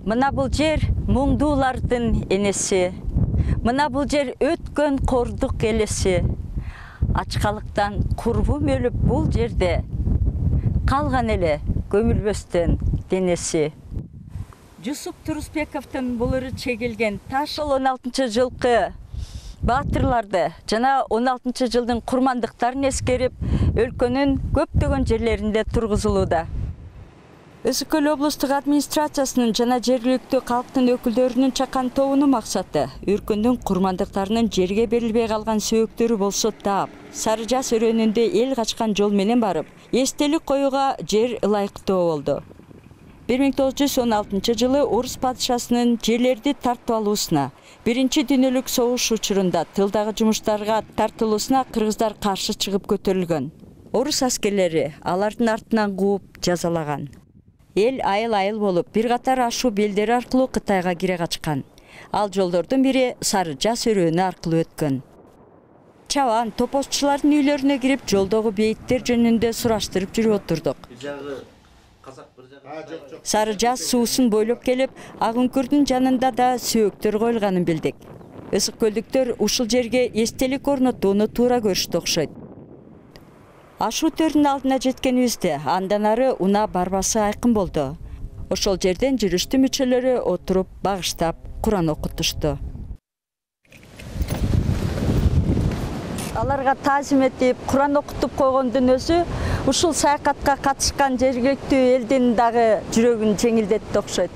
Мына бул жер муңдуулардын энеси. Мына бул жер өткөн кордук элеси. Ачкалыктан курбум өлүп бул жерде калган эле көмүлбөстөн денеси. Жусуп Турусбековдун булыры чегилген таш 16-жылкы баатырларды жана 16-жылдын курмандыктарын эскерип, өлкөнүн көптөгөн жерлеринде тургузулууда. Өсүкөл облустук администрациясынын жана жергиликтүү калктын өкүлдөрүнүн чакан тобунун максаты Үркүндүн курмандыктарынын жерге берилбей калган сөөктөрү болсо таап, Сары Жаз өрөөнүндө эл качкан жол менен барып, эстелик коюуга жер ылайыктуу болду. 1916 жылы Орус падышасынын жерлерди тартып алуусуна, Биринчи дүйнөлүк согуш учурунда тылдагы жумуштарга тартылуусуна кыргыздар каршы чыгып көтөрүлгөн. Орус аскерлери алардын артынан кууп жазалаган. Эл айыл-айыл болуп, бир катар ашуу белдери аркылуу Кытайга кире качкан. Ал жолдордун бири Сары Жаз өрөөнү аркылуу өткөн. Чабан топозчулардын үйлөрүнө кирип, жолдогу бейиттер жөнүндө сураштырып жүрүп отурдук. Сары Жаз суусун бойлоп келип, Ак үңкүрдүн жанында да сөөктөр коюлганын билдик. Ысык көлдүктөр ушул жерге эстелик орнотууну туура көрүштү окшойт. Ашуу төрүнүн алдына жеткенибизде андан ары унаа барбасы айкын болду. Ошол жерден жүрүштү мүчөлөрү отуруп, багыштап, Куран окутушту. Аларга таазим этип, Куран окутуп койгондун өзү ушул саякатка катышкан жергиликтүү элдин дагы жүрөгүн жеңилдетти окшойт.